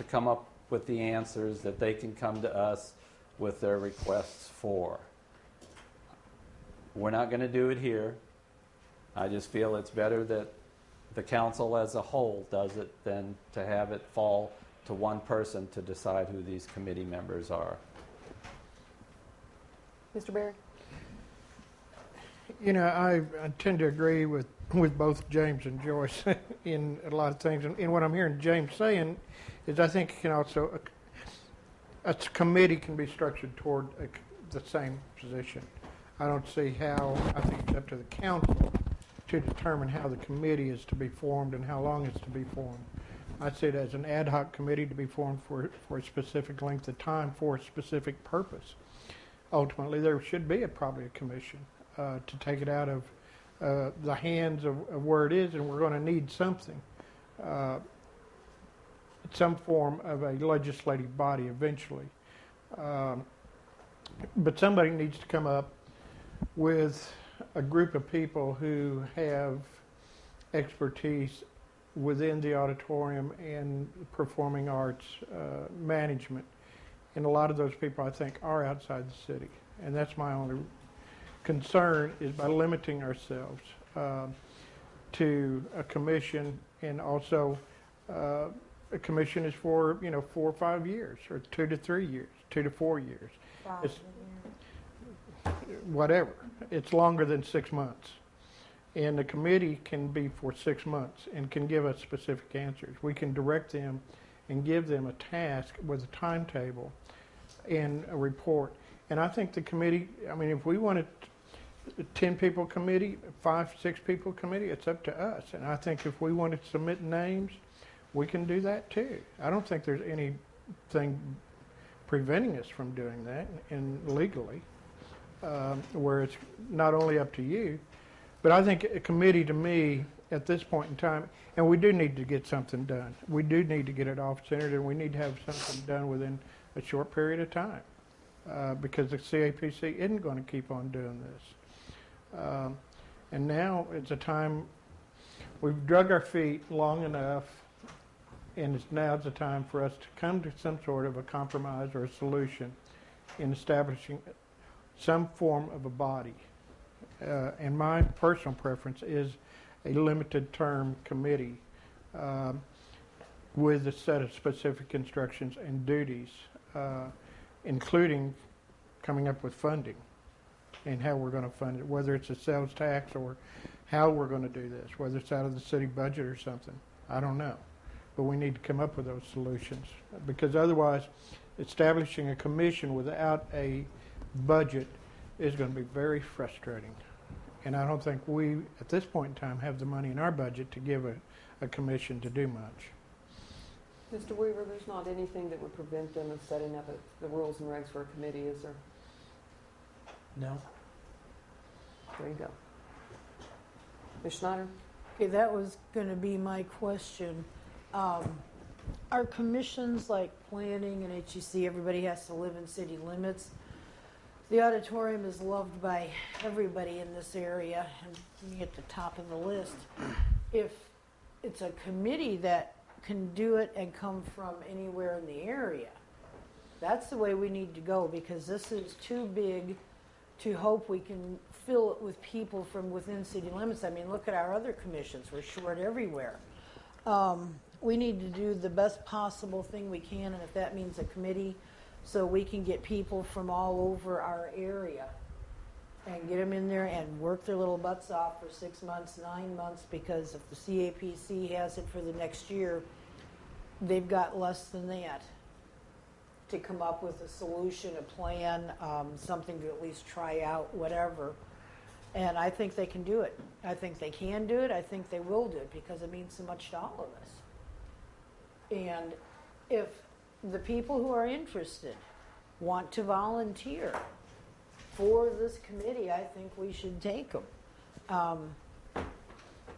to come up with the answers that they can come to us with their requests for. We're not going to do it here. I just feel it's better that the council as a whole does it than to have it fall to one person to decide who these committee members are. Mr. Berry? You know, I tend to agree with both James and Joyce in a lot of things. And what I'm hearing James saying is I think it can also, a committee can be structured toward the same position. I don't see how, I think it's up to the council to determine how the committee is to be formed and how long it's to be formed. I see it as an ad hoc committee to be formed for a specific length of time for a specific purpose. Ultimately, there should be probably a commission to take it out of the hands of where it is, and we're going to need something, some form of a legislative body eventually. But somebody needs to come up with a group of people who have expertise within the auditorium and performing arts management. And a lot of those people, I think, are outside the city. And that's my only concern, is by limiting ourselves to a commission. And also, a commission is for, 4 or 5 years, or 2 to 3 years, 2 to 4 years. It's, whatever. It's longer than 6 months. And the committee can be for 6 months and can give us specific answers. We can direct them and give them a task with a timetable and a report. And I think the committee, I mean, if we wanted a 10-people committee, 5, 6 people committee, it's up to us. And I think if we want to submit names, we can do that too. I don't think there's anything preventing us from doing that, and legally, where it's not only up to you, but I think a committee, to me, at this point in time, and we do need to get something done. We do need to get it off-centered, and we need to have something done within a short period of time, because the CAPC isn't going to keep on doing this. And now it's a time, we've drug our feet long enough, and now's the time for us to come to some sort of a compromise or a solution in establishing some form of a body. And my personal preference is a limited term committee with a set of specific instructions and duties, including coming up with funding and how we're going to fund it, whether it's a sales tax or how we're going to do this, whether it's out of the city budget or something. I don't know. But we need to come up with those solutions, because otherwise establishing a commission without a budget is going to be very frustrating. And I don't think we, at this point in time, have the money in our budget to give a commission to do much. Mr. Weaver, there's not anything that would prevent them of setting up the rules and regs for a committee, is there? No. There you go. Ms. Schneider? Okay, that was going to be my question. Are commissions like planning and HEC, everybody has to live in city limits? The auditorium is loved by everybody in this area and be at the top of the list. If it's a committee that can do it and come from anywhere in the area, that's the way we need to go, because this is too big to hope we can fill it with people from within city limits. I mean, look at our other commissions. We're short everywhere. We need to do the best possible thing we can, and if that means a committee, so we can get people from all over our area and get them in there and work their little butts off for 6 months, 9 months, because if the CAPC has it for the next year, they've got less than that to come up with a solution, a plan, something to at least try out, whatever. And I think they can do it. I think they can do it. I think they will do it, because it means so much to all of us. And if the people who are interested want to volunteer for this committee, I think we should take them.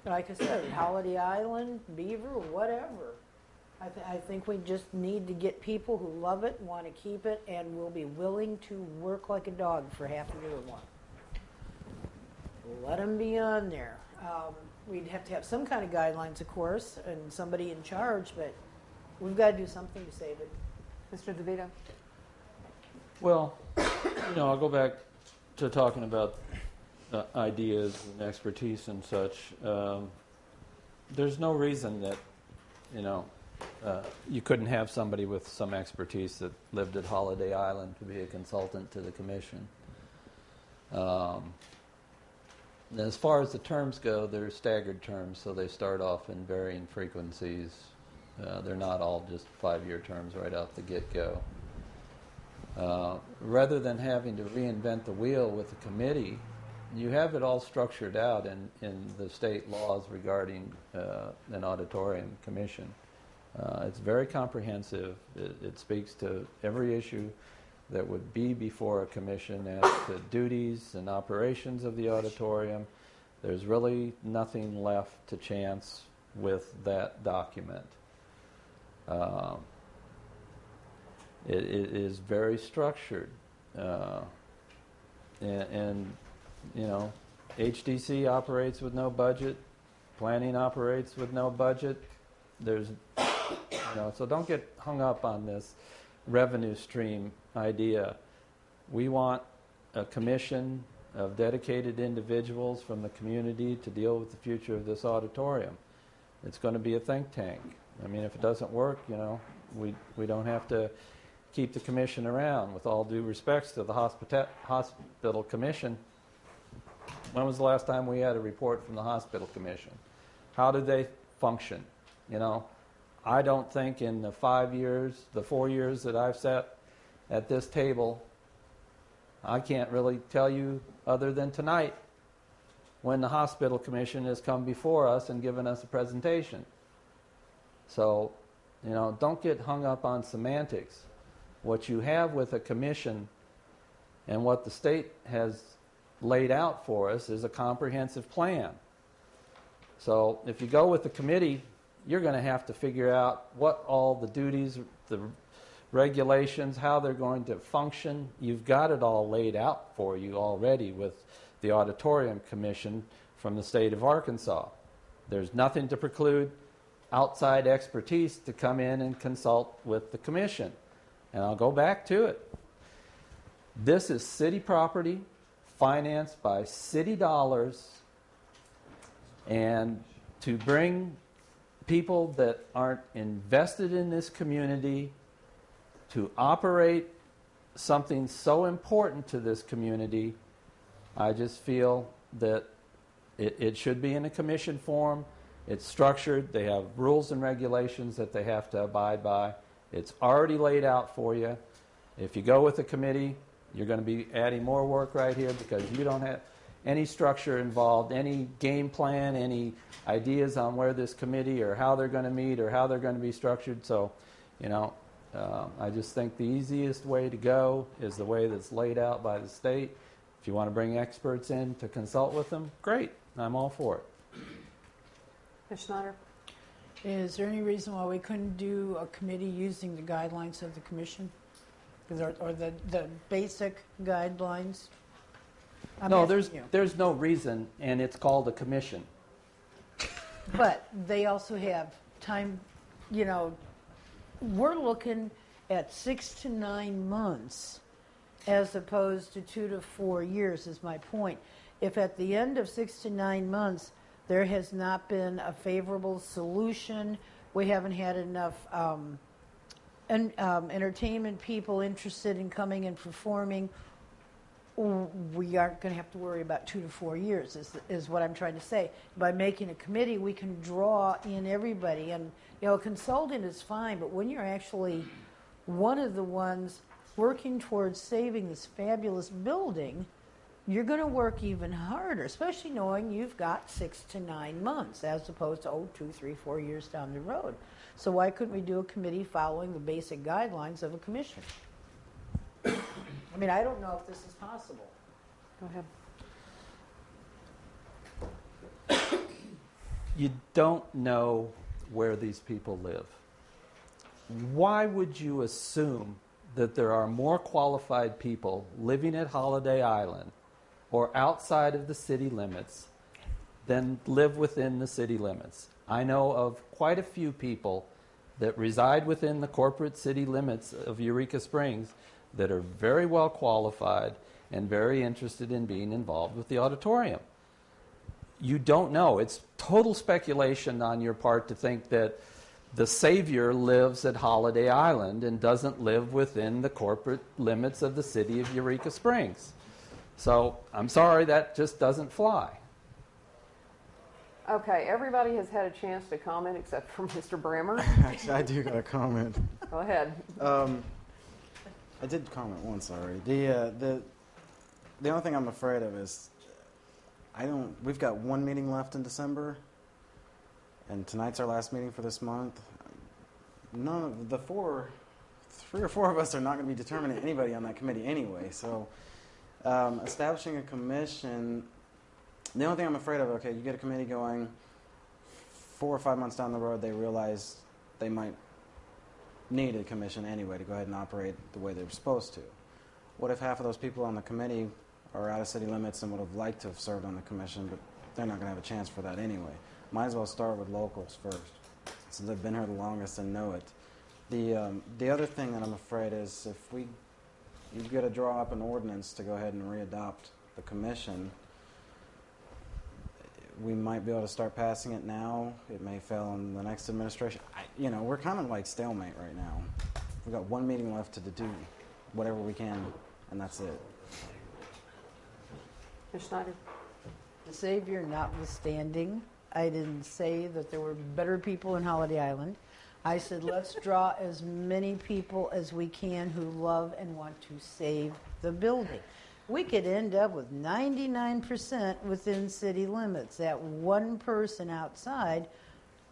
Like I said, Holiday Island, Beaver, whatever. I think we just need to get people who love it, want to keep it, and will be willing to work like a dog for half a year or more. Let them be on there. We'd have to have some kind of guidelines, of course, and somebody in charge, but We've got to do something to save it. Mr. DeVito? Well, I'll go back to talking about ideas and expertise and such. There's no reason that, you couldn't have somebody with some expertise that lived at Holiday Island to be a consultant to the commission. As far as the terms go, they're staggered terms, so they start off in varying frequencies. They're not all just 5-year terms right out the get-go. Rather than having to reinvent the wheel with the committee, you have it all structured out in the state laws regarding an auditorium commission. It's very comprehensive. It speaks to every issue that would be before a commission as to duties and operations of the auditorium. There's really nothing left to chance with that document. It is very structured. And HDC operates with no budget. Planning operates with no budget. So don't get hung up on this revenue stream idea. We want a commission of dedicated individuals from the community to deal with the future of this auditorium. It's going to be a think tank. I mean, if it doesn't work, we don't have to keep the commission around. With all due respects to the hospital commission, when was the last time we had a report from the hospital commission? How did they function? I don't think in the 4 years that I've sat at this table, I can't really tell you other than tonight when the hospital commission has come before us and given us a presentation. So, don't get hung up on semantics. What you have with a commission and what the state has laid out for us is a comprehensive plan. So if you go with the committee, you're going to have to figure out what all the duties, the regulations, how they're going to function. You've got it all laid out for you already with the Auditorium Commission from the state of Arkansas. There's nothing to preclude outside expertise to come in and consult with the commission. And I'll go back to it. This is city property financed by city dollars, and to bring people that aren't invested in this community to operate something so important to this community, I just feel that it should be in a commission form. It's structured. They have rules and regulations that they have to abide by. It's already laid out for you. If you go with a committee, you're going to be adding more work right here because you don't have any structure involved, any game plan, any ideas on where this committee or how they're going to meet or how they're going to be structured. So, I just think the easiest way to go is the way that's laid out by the state. If you want to bring experts in to consult with them, great. I'm all for it. Ms. Schneider? Is there any reason why we couldn't do a committee using the guidelines of the commission? Or the basic guidelines? No, there's no reason, and it's called a commission. But they also have time, we're looking at 6 to 9 months as opposed to 2 to 4 years is my point. If at the end of 6 to 9 months there has not been a favorable solution, we haven't had enough entertainment people interested in coming and performing, we aren't going to have to worry about 2 to 4 years is what I'm trying to say. By making a committee, we can draw in everybody. And, consulting is fine, but when you're actually one of the ones working towards saving this fabulous building, you're going to work even harder, especially knowing you've got 6 to 9 months as opposed to 2, 3, 4 years down the road. So why couldn't we do a committee following the basic guidelines of a commission? I mean, I don't know if this is possible. Go ahead. You don't know where these people live. Why would you assume that there are more qualified people living at Holiday Island or outside of the city limits than live within the city limits? I know of quite a few people that reside within the corporate city limits of Eureka Springs that are very well qualified and very interested in being involved with the auditorium. You don't know. It's total speculation on your part to think that the Savior lives at Holiday Island and doesn't live within the corporate limits of the city of Eureka Springs. So I'm sorry, that just doesn't fly. Okay, everybody has had a chance to comment except for Mr. Brammer. Actually, I do got a comment. Go ahead. I did comment once already. The only thing I'm afraid of is we've got one meeting left in December, and tonight's our last meeting for this month. None of the three or four of us are not going to be determining anybody on that committee anyway. So establishing a commission, the only thing I'm afraid of, okay, you get a committee going, 4 or 5 months down the road, they realize they might need a commission anyway to go ahead and operate the way they're supposed to. What if half of those people on the committee are out of city limits and would have liked to have served on the commission, but they're not going to have a chance for that anyway? Might as well start with locals first, since they've been here the longest and know it. The other thing that I'm afraid is if you've got to draw up an ordinance to go ahead and readopt the commission, we might be able to start passing it now. It may fail in the next administration. We're kind of like stalemate right now. We've got one meeting left to do whatever we can, and that's it. Ms. Schneider? The Savior notwithstanding, I didn't say that there were better people in Holiday Island. I said let's draw as many people as we can who love and want to save the building. We could end up with 99% within city limits. That one person outside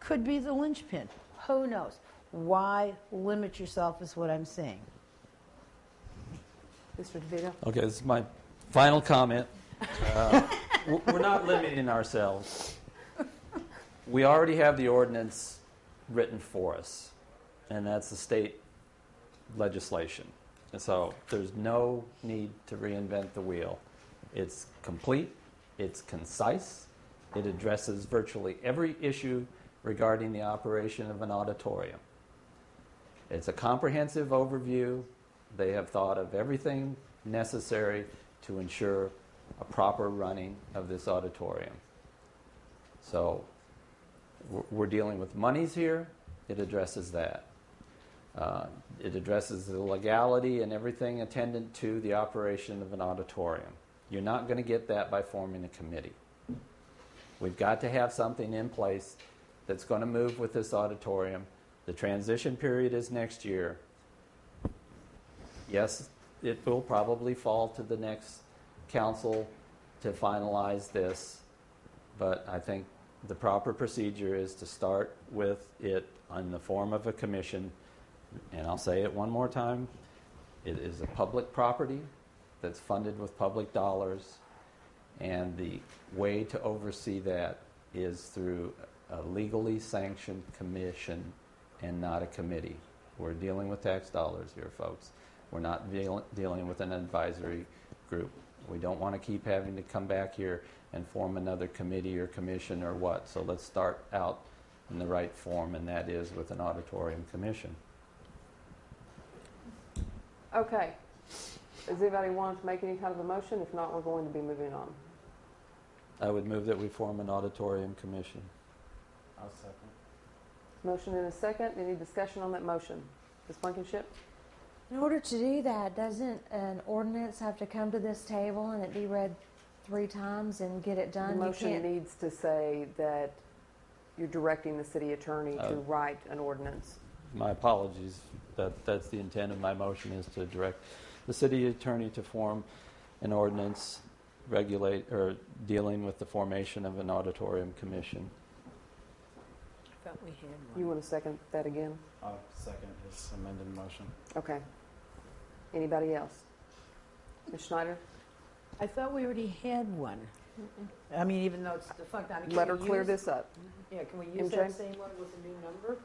could be the linchpin. Who knows? Why limit yourself is what I'm saying. Mr. DeVito? Okay, this is my final comment. We're not limiting ourselves. We already have the ordinance written for us, and that's the state legislation. And so there's no need to reinvent the wheel. It's complete, it's concise, it addresses virtually every issue regarding the operation of an auditorium. It's a comprehensive overview. They have thought of everything necessary to ensure a proper running of this auditorium. So we're dealing with monies here. It addresses that. It addresses the legality and everything attendant to the operation of an auditorium. You're not going to get that by forming a committee. We've got to have something in place that's going to move with this auditorium. The transition period is next year. Yes, it will probably fall to the next council to finalize this, but I think the proper procedure is to start with it in the form of a commission. And I'll say it one more time. It is a public property that's funded with public dollars, and the way to oversee that is through a legally sanctioned commission and not a committee. We're dealing with tax dollars here, folks. We're not dealing with an advisory group. We don't want to keep having to come back here and form another committee or commission or what. So let's start out in the right form, and that is with an auditorium commission. Okay. Does anybody want to make any kind of a motion? If not, we're going to be moving on. I would move that we form an auditorium commission. I'll second. Motion and a second. Any discussion on that motion? Ms. Blankenship? In order to do that, doesn't an ordinance have to come to this table and it be read 3 times and get it done? The motion needs to say that you're directing the city attorney to write an ordinance. My apologies. That's the intent of my motion, is to direct the city attorney to form an ordinance dealing with the formation of an auditorium commission. I thought we had one. You want to second that again? I'll second his amended motion. Okay. Anybody else? Ms. Schneider? I thought we already had one. I mean, even though it's defunct. I mean, Let her clear this up. Yeah, can we use MJ? that same one with a new number?